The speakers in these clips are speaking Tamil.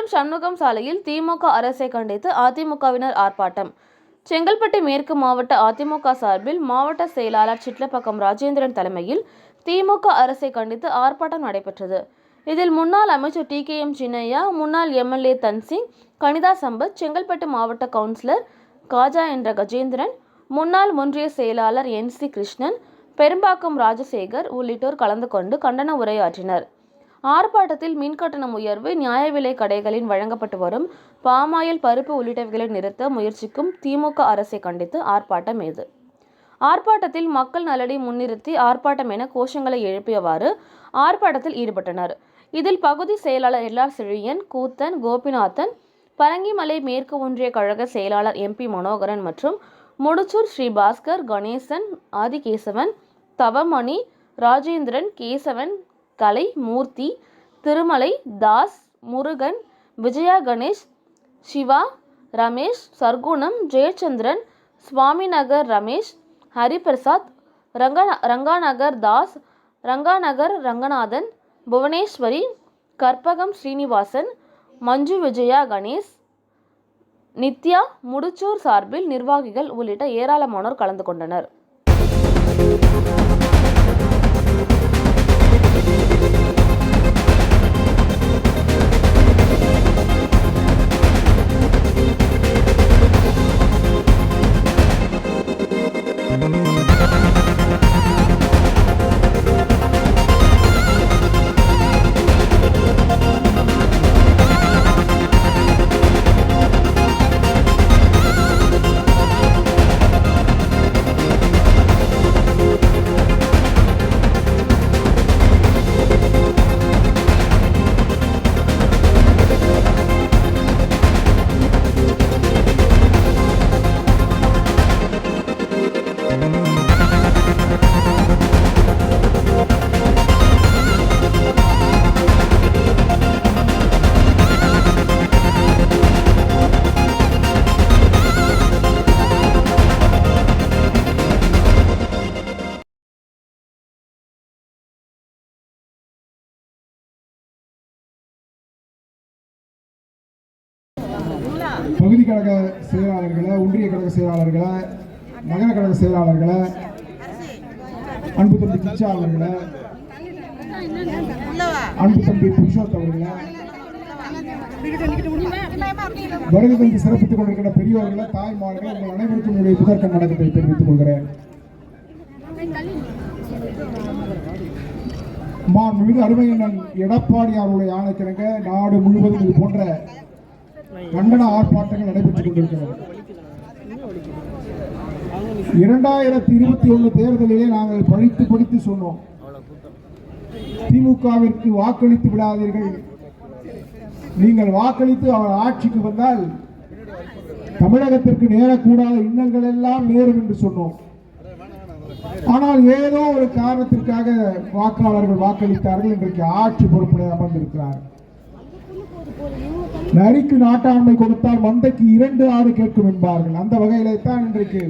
செங்கல்பட்டு சண்முகம் சாலையில் திமுக அரசை கண்டித்து அதிமுகவினர் ஆர்ப்பாட்டம். செங்கல்பட்டு மேற்கு மாவட்ட அதிமுக சார்பில் மாவட்ட செயலாளர் சிட்லப்பாக்கம் ராஜேந்திரன் தலைமையில் திமுக அரசை கண்டித்து ஆர்ப்பாட்டம் நடைபெற்றது. இதில் முன்னாள் அமைச்சர் TKM சின்னையா, முன்னாள் MLA தன்சிங், கனிதா சம்பத், செங்கல்பட்டு மாவட்ட கவுன்சிலர் காஜா என்ற கஜேந்திரன், முன்னாள் ஒன்றிய செயலாளர் NC கிருஷ்ணன், பெரும்பாக்கம் ராஜசேகர் உள்ளிட்டோர் கலந்து கொண்டு கண்டன உரையாற்றினர். ஆர்ப்பாட்டத்தில் மின்கட்டணம் உயர்வு, நியாய விலை கடைகளில் வழங்கப்பட்டு வரும் பாமாயில், பருப்பு உள்ளிட்டவைகளை நிறுத்த முயற்சிக்கும் திமுக அரசை கண்டித்து ஆர்ப்பாட்டம் இது. ஆர்ப்பாட்டத்தில் மக்கள் நலனை முன்னிறுத்தி ஆர்ப்பாட்டம் என கோஷங்களை எழுப்பியவாறு ஆர்ப்பாட்டத்தில் ஈடுபட்டனர். இதில் பகுதி செயலாளர் LR செழியன், கூத்தன், கோபிநாதன், பரங்கிமலை மேற்கு ஒன்றிய கழக செயலாளர் MP மனோகரன் மற்றும் முடிச்சூர் ஸ்ரீபாஸ்கர், கணேசன், ஆதிகேசவன், தவமணி, ராஜேந்திரன், கேசவன், கலை, மூர்த்தி, திருமலை, தாஸ், முருகன், விஜயா கணேஷ், சிவா, ரமேஷ், சர்க்குணம், ஜெயச்சந்திரன், சுவாமிநகர் ரமேஷ், ஹரிபிரசாத், ரங்காநகர் தாஸ், ரங்காநகர் ரங்கநாதன், புவனேஸ்வரி, கற்பகம் ஸ்ரீனிவாசன், மஞ்சு விஜயா கணேஷ், நித்யா, முடிச்சூர் சார்பில் நிர்வாகிகள் உள்ளிட்ட ஏராளமானோர் கலந்து கொண்டனர். பகுதி கழக செயலாளர்களை, ஒன்றிய கழக செயலாளர்களை, நகர கழக செயலாளர்களை, அன்பு தம்பி கிச்சாளர்களை, அன்பு தம்பி புருஷோத்தவர்களை, வருகை தந்து சிறப்பித்துக் கொண்டிருக்கிற பெரியோர்களை, தாய்மார்களை, உங்கள் அனைவருக்கும் என்னுடைய புதற்கண் வணக்கத்தை தெரிவித்துக் கொள்கிறேன். மாண்புமிகு அருமையண்ணன் எடப்பாடியாருடைய ஆணைக்கிணங்க நாடு முழுவதும் இது போன்ற கண்டன ஆர்ப்பாட்டங்கள் நடைபெற்றுக் கொண்டிருக்கிறது. 2021 தேர்தலிலே நாங்கள் படித்து சொன்னோம், திமுகவிற்கு வாக்களித்து விடாதீர்கள், நீங்கள் வாக்களித்து அவர் ஆட்சிக்கு வந்தால் தமிழகத்திற்கு நேரக்கூடாத இன்னல்கள் எல்லாம் நேரும் என்று சொன்னோம். ஆனால் ஏதோ ஒரு காரணத்திற்காக வாக்காளர்கள் வாக்களித்தார்கள். இன்றைக்கு ஆட்சி பொறுப்பில் அமர்ந்திருக்கிறார். நரிக்கு நாட்டாண்மை கொடுத்தால் மந்தைக்கு 2 ஆடு கேட்கும் என்பார்கள். அந்த வகையிலே தான் இன்றைக்கு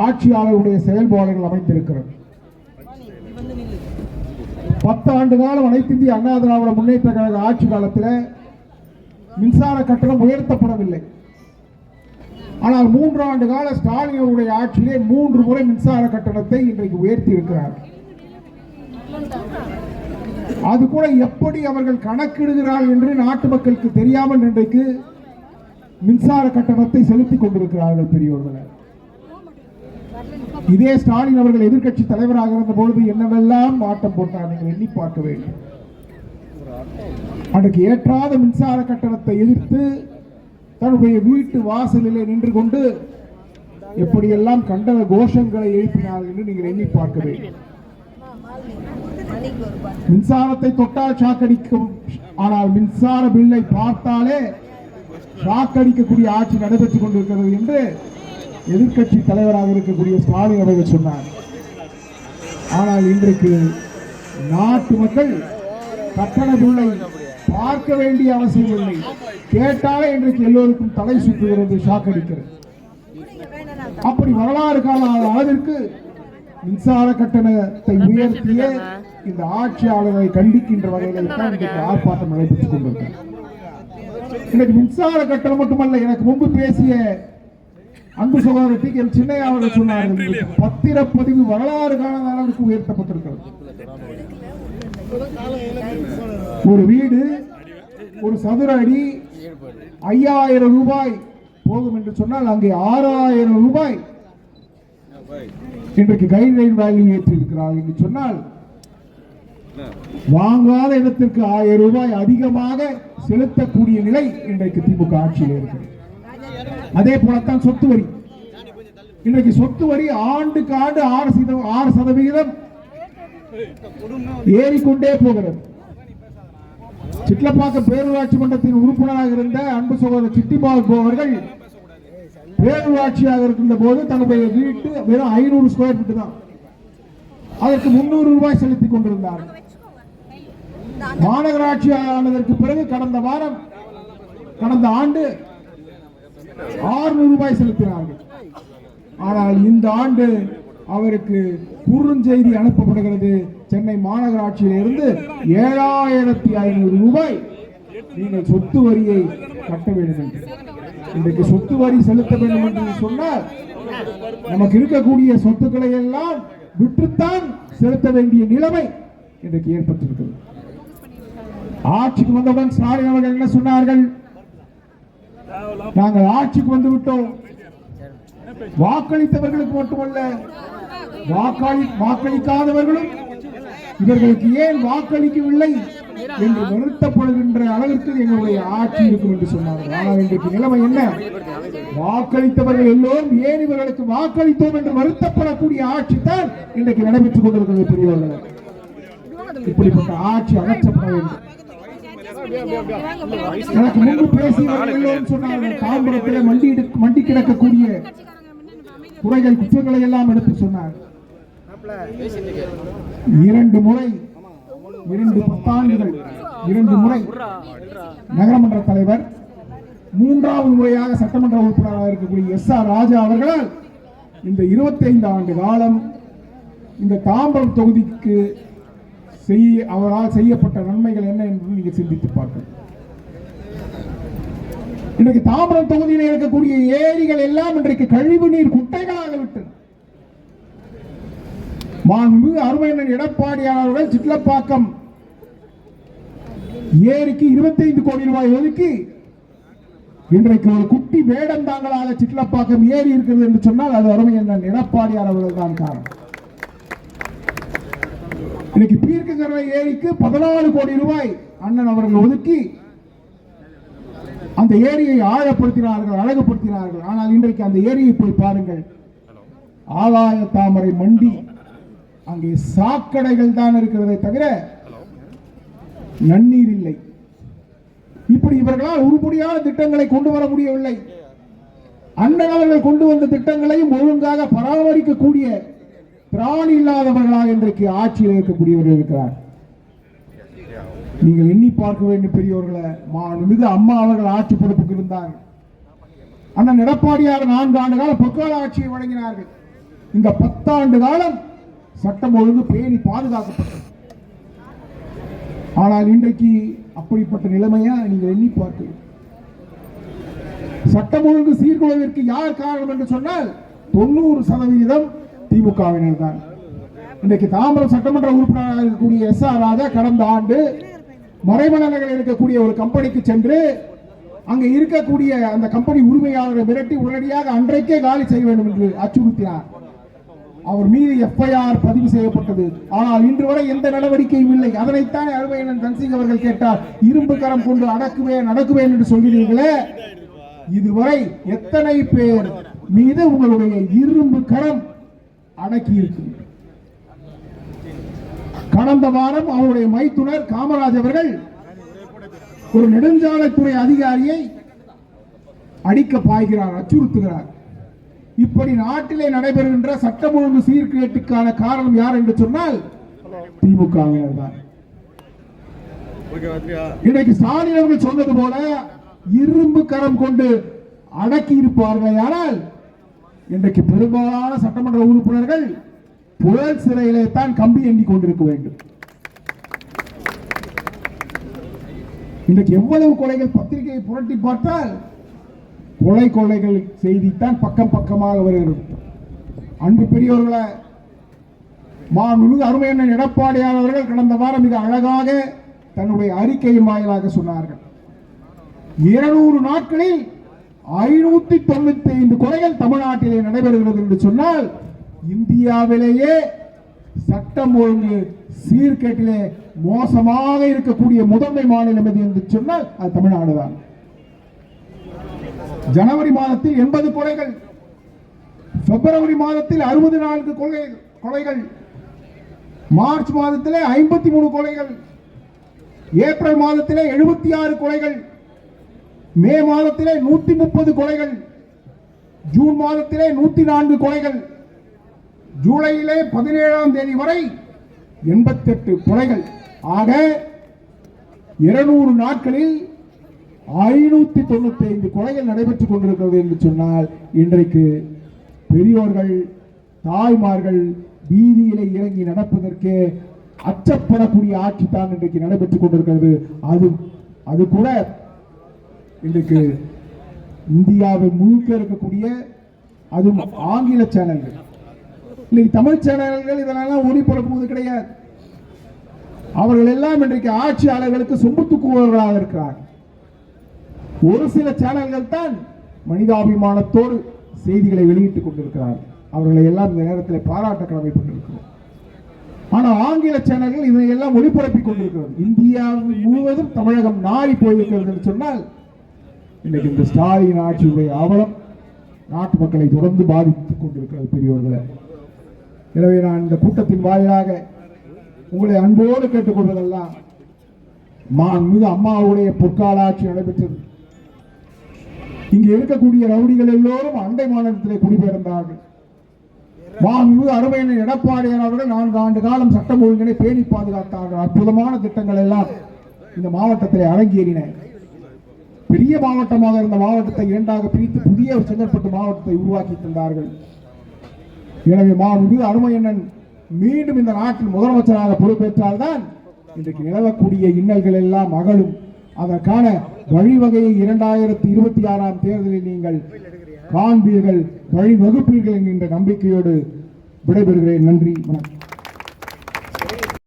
ஆட்சியாளர்களுடைய செயல்பாடுகள் அமைந்திருக்கிறது. 10 ஆண்டு காலம் அனைத்து இந்திய அண்ணா திராவிட முன்னேற்ற கழக ஆட்சி காலத்தில் மின்சார கட்டணம் உயர்த்தப்படவில்லை. ஆனால் 3 ஆண்டு கால ஸ்டாலின் அவருடைய ஆட்சியிலே 3 முறை மின்சார கட்டணத்தை இன்றைக்கு உயர்த்தி இருக்கிறார். அது கூட எப்படி அவர்கள் கணக்கிடுகிறார்கள் என்று நாட்டு மக்களுக்கு தெரியாமல் இன்றைக்கு மின்சார கட்டணத்தை செலுத்திக் கொண்டிருக்கிறார்கள் பெரியோர்கள். இதே ஸ்டாலின் அவர்கள் எதிர்க்கட்சி தலைவராக இருந்த பொழுது என்னவெல்லாம் ஆட்டம் போட்டார் நீங்கள் எண்ணி பார்க்க வேண்டும். அன்றைக்கு ஏற்றாத மின்சார கட்டணத்தை எதிர்த்து தன்னுடைய வீட்டு வாசலிலே நின்று கொண்டு எப்படியெல்லாம் கண்டன கோஷங்களை எழுப்பினார்கள் என்று நீங்கள் எண்ணி பார்க்க வேண்டும். மின்சாரத்தை தொட்டால் ஷாக்கடிக்கும், ஆனால் மின்சார பில்லை பார்த்தாலே ஷாக்கடிக்கக்கூடிய ஆட்சி நடைபெற்றுக் கொண்டிருக்கிறது என்று எதிர்க்கட்சி தலைவராக இருக்கக்கூடிய ஸ்டாலின் அவர்கள் சொன்னார். ஆனால் இன்றைக்கு நாட்டு மக்கள் கட்டண பில்லை பார்க்க வேண்டிய அவசியம் இல்லை, கேட்டாலே இன்றைக்கு எல்லோருக்கும் தலை சுற்றுகிறது, ஷாக்கடிக்கிறது. அப்படி வரலாறு கால அளவிற்கு மின்சார கட்டணத்தை உயர்த்திய இந்த ஆட்சியாளர்களை கண்டிக்கின்ற வகையில் தான் இன்றைக்கு ஆர்ப்பாட்டம் நடைபெற்றுக் கொண்டிருக்கிறது. இன்றைக்கு மின்சார கட்டணம் மட்டுமல்ல, எனக்கு முன்பு பேசிய அன்பு சகோதரர் டி கே சின்னையா அவர்கள் சொன்னார்கள், பத்திரப்பதிவு வரலாறு காணாத அளவுக்கு உயர்த்தப்பட்டிருக்கிறது. ஒரு வீடு ஒரு சதுர அடி 5000 ரூபாய் போகும் என்று சொன்னால் அங்கே 6000 ரூபாய் இன்றைக்கு கைட்லைன் வேல்யூ ஏற்றிருக்கிறார்கள் என்று சொன்னால் வாங்காத இடத்திற்கு 1000 ரூபாய் அதிகமாக செலுத்தக்கூடிய நிலை இன்றைக்கு திமுக ஆட்சியில் இருக்கிறது. அதே போலத்தான் சொத்து வரி. இன்றைக்கு சொத்து வரி ஆண்டுக்கு ஆண்டு 6% ஏறிக்கொண்டே போகிறது. சிட்லப்பாக்கம் பேரூராட்சி மன்றத்தின் உறுப்பினராக இருந்த அன்பு சகோதரர் சிட்டிபாபு அவர்கள் பேரூராட்சியாக இருக்கின்ற போது தன்னுடைய வீட்டு வெறும் 500 ஸ்கொயர் ஃபீட் தான், அதற்கு 300 ரூபாய் செலுத்திக் கொண்டிருந்தார். மாநகராட்சி ஆனதற்கு பிறகு கடந்த ஆண்டு 600 ரூபாய் செலுத்தினார்கள். ஆனால் இந்த ஆண்டு அவருக்கு குறுஞ்செய்தி அனுப்பப்படுகிறது, சென்னை மாநகராட்சியிலிருந்து 7500 ரூபாய் நீங்கள் சொத்து வரியை கட்ட வேண்டும் என்று. இன்றைக்கு சொத்து வரி செலுத்த வேண்டும் என்று சொன்னால் நமக்கு இருக்கக்கூடிய சொத்துக்களை எல்லாம் விற்றுத்தான் செலுத்த வேண்டிய நிலைமை இன்றைக்கு ஏற்பட்டிருக்கிறது. ஆட்சிக்கு வந்தவுடன் ஸ்டாலின் அவர்கள் என்ன சொன்னார்கள்? நாங்கள் ஆட்சிக்கு வந்து விட்டோம், வாக்களித்தவர்களுக்கு மட்டுமல்ல வாக்களிக்காதவர்களும் இவர்களுக்கு ஏன் வாக்களிக்கவில்லை என்று வருத்தப்படுகின்ற அளவிற்கு எங்களுடைய ஆட்சி இருக்கும் என்று சொன்னார்கள். ஆனால் இன்றைக்கு நிலைமை என்ன? வாக்களித்தவர்கள் எல்லோரும் ஏன் இவர்களுக்கு வாக்களித்தோம் என்று வருத்தப்படக்கூடிய ஆட்சி தான் இன்றைக்கு நடைபெற்றுக் கொண்டிருக்கிறது. பெரியவர்கள், இப்படிப்பட்ட ஆட்சி அகற்றப்பட வேண்டும். எனக்கு முன்பு பேசியவர்கள் எல்லோரும் சொன்னார்கள், தாம்பரத்தில் மண்டி கிடக்கக்கூடிய குறைகள் குற்றங்களை எல்லாம் எடுத்து சொன்னார். 2 முறை 2 பத்தாண்டுகள் 2 முறை நகரமன்ற தலைவர், 3வது முறையாக சட்டமன்ற உறுப்பினராக இருக்கக்கூடிய SR ராஜா அவர்களால் இந்த 25 ஆண்டு காலம் இந்த தாம்பரம் தொகுதிக்கு அவரால் செய்யப்பட்ட நன்மைகள் என்ன என்று நீங்க சிந்தித்து பார்க்க. இன்றைக்கு தாம்பரம் தொகுதியில் இருக்கக்கூடிய ஏரிகள் எல்லாம் இன்றைக்கு கழிவு நீர் குட்டைகளாக விட்டது. மாண்புமிகு அருமையண்ணன் எடப்பாடியார் அவர்கள் சிட்லப்பாக்கம் ஏரிக்கு 25 கோடி ரூபாய் ஒதுக்கி இன்றைக்கு ஒரு குட்டி வேடந்தாங்களாக சிட்லப்பாக்கம் ஏரி இருக்கிறது என்று சொன்னால் அது அருமையண்ணன் எடப்பாடியார் அவர்கள் தான் காரணம். இன்னைக்கு பீர்க்கங்கரை ஏரிக்கு 14 கோடி ரூபாய் அண்ணன் அவர்கள் ஒதுக்கி அந்த ஏரியை ஆழப்படுத்தினார்கள், அழகுபடுத்தினார்கள். ஆனால் இன்றைக்கு அந்த ஏரியை போய் பாருங்கள், ஆகாய தாமரை மண்டி, அங்கே சாக்கடைகள் தான் இருக்கிறதை தவிர நன்னீர் இல்லை. இப்படி இவர்களால் உருப்படியான திட்டங்களை கொண்டு வர முடியவில்லை. அண்ணன் அவர்கள் கொண்டு வந்த திட்டங்களையும் ஒழுங்காக பராமரிக்கக்கூடிய திராணி இல்லாதவர்களாக இன்றைக்கு ஆட்சியில் இருக்கக்கூடியவர்கள் இருக்கிறார். நீங்கள் எண்ணி பார்க்க வேண்டும் பெரியவர்களை. மாண்புமிகு அம்மா அவர்கள் ஆட்சி பொறுப்புக்கு இருந்தார்கள். அண்ணன் எடப்பாடியார் 4 ஆண்டு காலம் பொற்கால ஆட்சியை வழங்கினார்கள். இந்த 10 ஆண்டு காலம் சட்டம் ஒழுங்கு பேணி பாதுகாக்கப்பட்டது. ஆனால் இன்றைக்கு அப்படிப்பட்ட நிலைமையா நீங்கள் எண்ணி பார்க்க. சட்டம் ஒழுங்கு சீர்குலைவிற்கு யார் காரணம் என்று சொன்னால் 90% திமுகவினர் தான். இன்றைக்கு தாம்பரம் சட்டமன்ற உறுப்பினராக இருக்கக்கூடிய SR ராஜா கடந்த ஆண்டு மறைமலையில் இருக்கக்கூடிய ஒரு கம்பெனிக்கு சென்று அங்கே இருக்கக்கூடிய அந்த கம்பெனி உரிமையாளரை மிரட்டி உடனடியாக அன்றைக்கே காலி செய்ய வேண்டும் என்று அச்சுறுத்தினார். அவர் மீது FIR பதிவு செய்யப்பட்டது. ஆனால் இன்று வரை எந்த நடவடிக்கையும் இல்லை. அதனைத்தான் அருமையண்ணன் தன்சிங் அவர்கள் கேட்டார், இரும்பு கரம் கொண்டு நடக்குவேன் என்று சொல்கிறீர்களே, இதுவரை எத்தனை பேர் மீது உங்களுடைய இரும்பு கரம் அடக்கி இருக்கு? கடந்த வாரம் அவருடைய மைத்துனர் காமராஜ் அவர்கள் ஒரு நெடுஞ்சாலைத்துறை அதிகாரியை அடிக்க பாய்கிறார், அச்சுறுத்துகிறார். இப்படி நாட்டிலே நடைபெறுகின்ற சட்டம் ஒழுங்கு சீர்கேட்டுக்கான காரணம் யார் என்று சொன்னால் திமுகவினர் தான். இன்றைக்கு ஸ்டாலின் அவர்கள் சொன்னது போல இரும்பு கரம் கொண்டு அடக்கி இருப்பார்கள். ஆனால் இன்றைக்கு பெரும்பாலான சட்டமன்ற உறுப்பினர்கள் புழல் சிறையிலே தான் கம்பி எண்ணி கொண்டிருக்க வேண்டும். இன்றைக்கு எவ்வளவு கொலைகள் பத்திரிகையை புரட்டி பார்த்தால் கொலைகள் செய்தித்தான் பக்கம் பக்கமாக வருகிறது. அன்பு பெரியவர்களை மாண்புமிகு அருமையண்ணன் எடப்பாடியார் அவர்கள் கடந்த வாரம் மிக அழகாக தன்னுடைய அறிக்கையின் வாயிலாக சொன்னார்கள். 200 நாட்களில் 595 கொலைகள் தமிழ்நாட்டிலே நடைபெறுகிறது என்று சொன்னால் இந்தியாவிலேயே சட்டம் ஒழுங்கு சீர்கேட்டிலே மோசமாக இருக்கக்கூடிய முதன்மை மாநிலம் எது என்று சொன்னால் அது தமிழ்நாடு தான். ஜனவரி மாதத்தில் 80 கொலைகள், பிப்ரவரி மாதத்தில் 64 கொலைகள், மார்ச் மாதத்திலே 53 கொலைகள், ஏப்ரல் மாதத்திலே 76 கொலைகள், மே மாதத்திலே 130 கொலைகள், ஜூன் மாதத்திலே 104 கொலைகள், ஜூலையிலே 17ஆம் தேதி வரை 88 கொலைகள். ஆக 200 நாட்களில் 595 கொலைகள் நடைபெற்றுக் கொண்டிருக்கிறது என்று சொன்னால் இன்றைக்கு பெரியோர்கள் தாய்மார்கள் வீதியிலே இறங்கி நடப்பதற்கு அச்சப்படக்கூடிய ஆட்சி தான் இன்றைக்கு நடைபெற்றுக் கொண்டிருக்கிறது. அது கூட இன்றைக்கு இந்தியாவில் முழுக்க இருக்கக்கூடிய அதுவும் ஆங்கில சேனல்கள், இன்னைக்கு தமிழ் சேனல்கள் இதெல்லாம் ஒளிபரப்புவது கிடையாது. அவர்கள் எல்லாம் இன்றைக்கு ஆட்சியாளர்களுக்கு சொம்பு தூக்குபவர்களாக இருக்கிறார். ஒரு சில சேனல்கள் தான் மனிதாபிமானத்தோடு செய்திகளை வெளியிட்டுக் கொண்டிருக்கிறார். அவர்களை எல்லாம் இந்த நேரத்தில் பாராட்ட கடமைப்பட்டிருக்கிறோம். ஆனால் ஆங்கில சேனல்கள் இதையெல்லாம் ஒளிபரப்பிக் கொண்டிருக்கிறது. இந்தியாவில் முழுவதும் தமிழகம் நாடி போயிருக்கிறது என்று சொன்னால் இன்னைக்கு இந்த ஸ்டாலின் ஆட்சியுடைய அவலம் நாட்டு மக்களை தொடர்ந்து பாதித்துக் கொண்டிருக்கிறது பெரியவர்களை. எனவே நான் இந்த கூட்டத்தின் வாயிலாக உங்களை அன்போடு கேட்டுக்கொள்வதெல்லாம் மாண்புமிகு அம்மாவுடைய பொற்கால ஆட்சி நடைபெற்றது. இங்கு இருக்கக்கூடிய ரவுடிகள் எல்லோரும் அண்டை மாநிலத்திலே குடிபெயர்ந்தார்கள். மாண்புமிகு அருமையண்ணன் எடப்பாடியார் அவர்கள் 4 ஆண்டு காலம் சட்டம் ஒழுங்கினை பேணி பாதுகாத்தார்கள். அற்புதமான திட்டங்கள் எல்லாம் இந்த மாவட்டத்திலே அரங்கேறின. பெரிய மாவட்டமாக இருந்த மாவட்டத்தை 2ஆக பிரித்து புதிய செங்கற்பட்டு மாவட்டத்தை உருவாக்கி தந்தார்கள். எனவே மாண்புமிகு அருமையண்ணன் மீண்டும் இந்த நாட்டில் முதலமைச்சராக பொறுப்பேற்றால்தான் இன்றைக்கு நிலவக்கூடிய இன்னல்கள் எல்லாம் அகலும். அதற்கான வழிவகையை 2026ஆம் தேர்தலில் நீங்கள் காண்பீர்கள், வழிவகுப்பீர்கள் என்கின்ற நம்பிக்கையோடு விடைபெறுகிறேன். நன்றி, வணக்கம்.